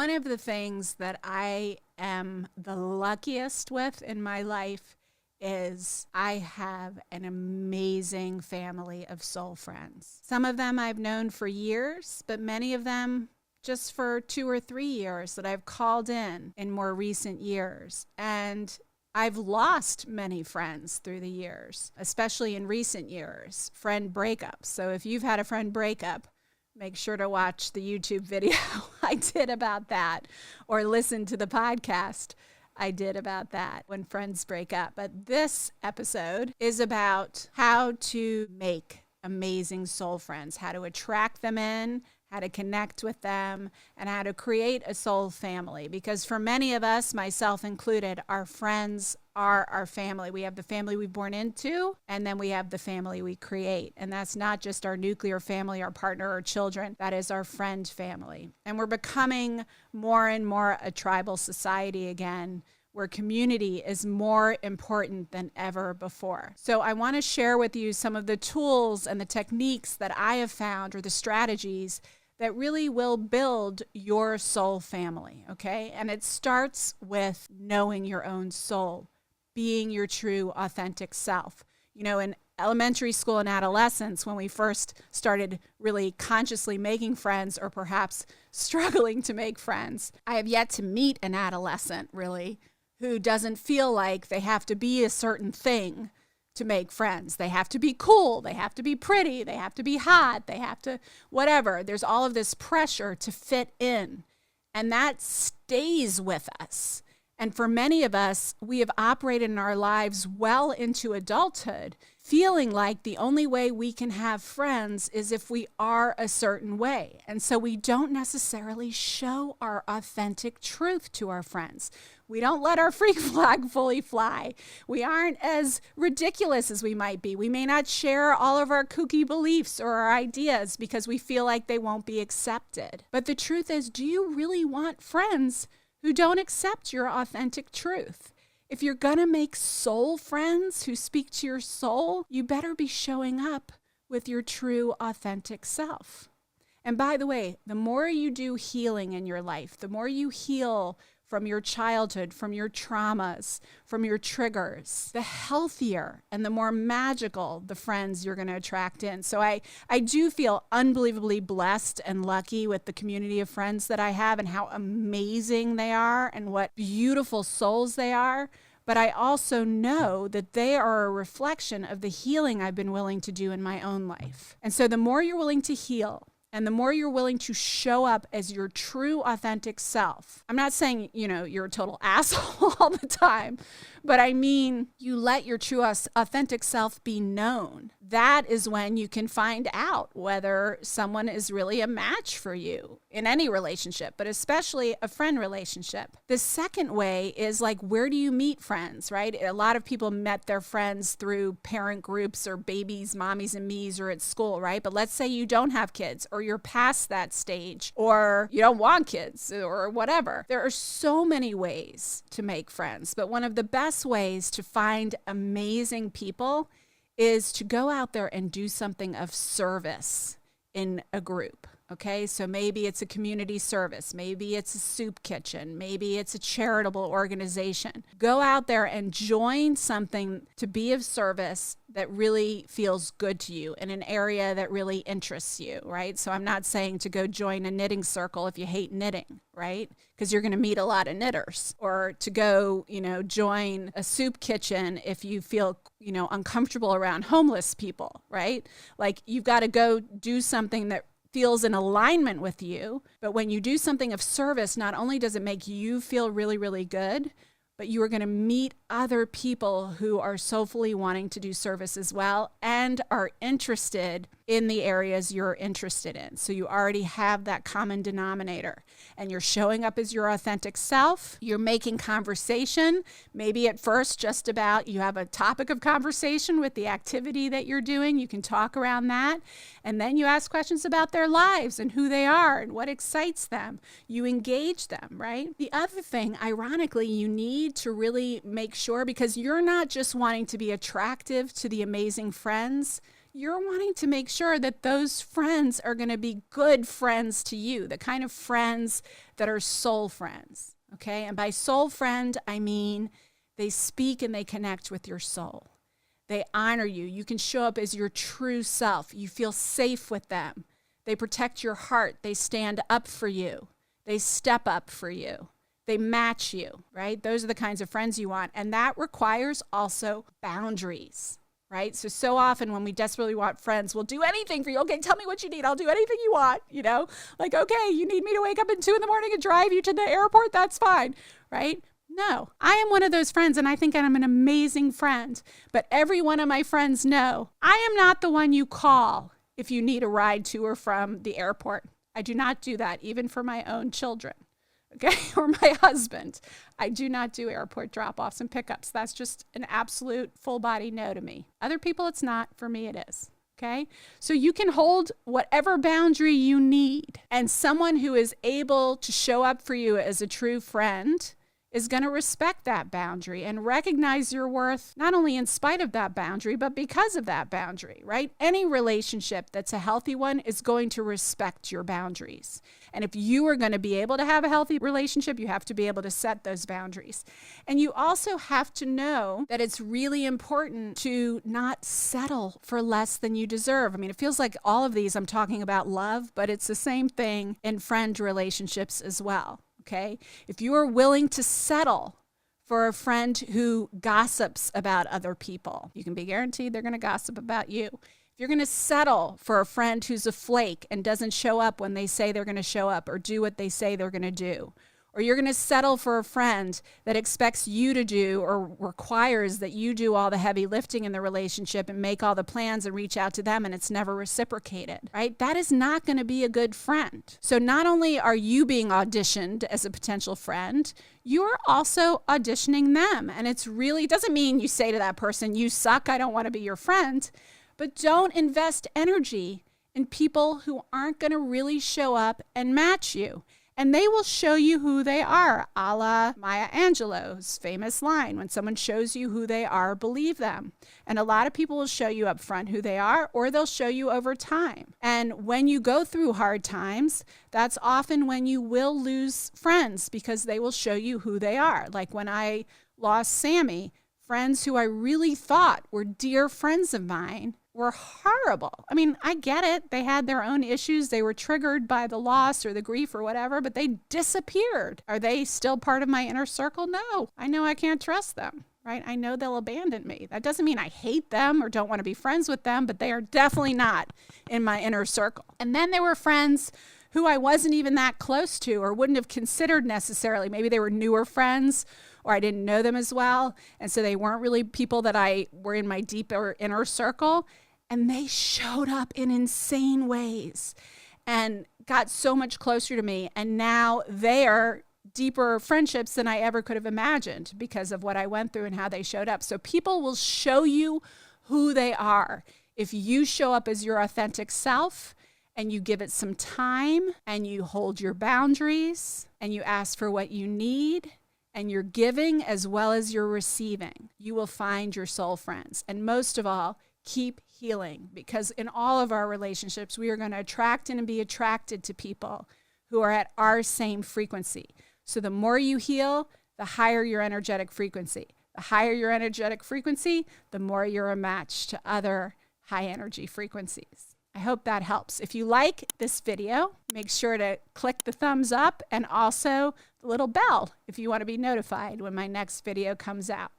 One of the things that I am the luckiest with in my life is I have an amazing family of soul friends. Some of them I've known for years, but many of them just for 2 or 3 years that I've called in more recent years. And I've lost many friends through the years, especially in recent years, friend breakups. So if you've had a friend breakup, make sure to watch the YouTube video I did about that, or listen to the podcast I did about that when friends break up. But this episode is about how to make amazing soul friends, how to attract them in, how to connect with them, and how to create a soul family. Because for many of us, myself included, our friends are our family. We have the family we're born into, and then we have the family we create. And that's not just our nuclear family, our partner, or children. That is our friend family. And we're becoming more and more a tribal society again, where community is more important than ever before. So I want to share with you some of the tools and the techniques that I have found, or the strategies that really will build your soul family, okay? And it starts with knowing your own soul, being your true, authentic self. You know, in elementary school and adolescence, when we first started really consciously making friends, or perhaps struggling to make friends, I have yet to meet an adolescent, really, who doesn't feel like they have to be a certain thing to make friends. They have to be cool, they have to be pretty, they have to be hot, they have to whatever. There's all of this pressure to fit in, and that stays with us. And for many of us, we have operated in our lives well into adulthood, feeling like the only way we can have friends is if we are a certain way. And so we don't necessarily show our authentic truth to our friends. We don't let our freak flag fully fly. We aren't as ridiculous as we might be. We may not share all of our kooky beliefs or our ideas because we feel like they won't be accepted. But the truth is, do you really want friends who don't accept your authentic truth? If you're going to make soul friends who speak to your soul, you better be showing up with your true, authentic self. And by the way, the more you do healing in your life, the more you heal from your childhood, from your traumas, from your triggers, the healthier and the more magical the friends you're going to attract in. So I do feel unbelievably blessed and lucky with the community of friends that I have, and how amazing they are and what beautiful souls they are. But I also know that they are a reflection of the healing I've been willing to do in my own life. And so the more you're willing to heal, and the more you're willing to show up as your true, authentic self. I'm not saying, you're a total asshole all the time, but I mean, you let your true, authentic self be known. That is when you can find out whether someone is really a match for you in any relationship, but especially a friend relationship. The second way is like, where do you meet friends, right? A lot of people met their friends through parent groups or babies, mommies and me's, or at school, right? But let's say you don't have kids, or you're past that stage, or you don't want kids, or whatever. There are so many ways to make friends, but one of the best ways to find amazing people is to go out there and do something of service in a group. Okay, so maybe it's a community service, maybe it's a soup kitchen, maybe it's a charitable organization. Go out there and join something to be of service that really feels good to you in an area that really interests you, right? So I'm not saying to go join a knitting circle if you hate knitting, right? Because you're going to meet a lot of knitters. Or to go, join a soup kitchen if you feel, uncomfortable around homeless people, right? Like, you've got to go do something that feels in alignment with you. But when you do something of service, not only does it make you feel really, really good, but you are going to meet other people who are soulfully wanting to do service as well and are interested in the areas you're interested in. So you already have that common denominator, and you're showing up as your authentic self. You're making conversation, maybe at first just about, you have a topic of conversation with the activity that you're doing. You can talk around that. And then you ask questions about their lives and who they are and what excites them. You engage them, right? The other thing, ironically, you need to really make sure, because you're not just wanting to be attractive to the amazing friends, you're wanting to make sure that those friends are going to be good friends to you, the kind of friends that are soul friends, okay? And by soul friend, I mean they speak and they connect with your soul. They honor you. You can show up as your true self. You feel safe with them. They protect your heart. They stand up for you. They step up for you. They match you, right? Those are the kinds of friends you want. And that requires also boundaries, right? So often when we desperately want friends, we'll do anything for you. Okay, tell me what you need. I'll do anything you want, Like, okay, you need me to wake up at 2 a.m. and drive you to the airport? That's fine, right? No, I am one of those friends, and I think I'm an amazing friend. But every one of my friends know I am not the one you call if you need a ride to or from the airport. I do not do that, even for my own children, okay, or my husband. I do not do airport drop-offs and pickups. That's just an absolute full-body no to me. Other people, it's not. For me, it is. Okay, so you can hold whatever boundary you need, and someone who is able to show up for you as a true friend is going to respect that boundary and recognize your worth, not only in spite of that boundary, but because of that boundary, right? Any relationship that's a healthy one is going to respect your boundaries. And if you are going to be able to have a healthy relationship, you have to be able to set those boundaries. And you also have to know that it's really important to not settle for less than you deserve. I mean, it feels like all of these I'm talking about love, but it's the same thing in friend relationships as well. Okay, if you are willing to settle for a friend who gossips about other people, you can be guaranteed they're going to gossip about you. If you're going to settle for a friend who's a flake and doesn't show up when they say they're going to show up or do what they say they're going to do, or you're going to settle for a friend that expects you to do or requires that you do all the heavy lifting in the relationship and make all the plans and reach out to them and it's never reciprocated, right? That is not going to be a good friend. So not only are you being auditioned as a potential friend, you're also auditioning them. And it's really, doesn't mean you say to that person, you suck, I don't want to be your friend, but don't invest energy in people who aren't going to really show up and match you. And they will show you who they are, a la Maya Angelou's famous line, when someone shows you who they are, believe them. And a lot of people will show you up front who they are, or they'll show you over time. And when you go through hard times, that's often when you will lose friends because they will show you who they are. Like when I lost Sammy, friends who I really thought were dear friends of mine were horrible. I mean, I get it. They had their own issues. They were triggered by the loss or the grief or whatever, but they disappeared. Are they still part of my inner circle? No. I know I can't trust them, right? I know they'll abandon me. That doesn't mean I hate them or don't want to be friends with them, but they are definitely not in my inner circle. And then there were friends who I wasn't even that close to or wouldn't have considered necessarily. Maybe they were newer friends or I didn't know them as well. And so they weren't really people that I were in my deeper inner circle. And they showed up in insane ways and got so much closer to me. And now they are deeper friendships than I ever could have imagined because of what I went through and how they showed up. So people will show you who they are. If you show up as your authentic self and you give it some time and you hold your boundaries and you ask for what you need and you're giving as well as you're receiving, you will find your soul friends. And most of all, keep healing, because in all of our relationships, we are going to attract and be attracted to people who are at our same frequency. So the more you heal, the higher your energetic frequency. The higher your energetic frequency, the more you're a match to other high energy frequencies. I hope that helps. If you like this video, make sure to click the thumbs up and also the little bell if you want to be notified when my next video comes out.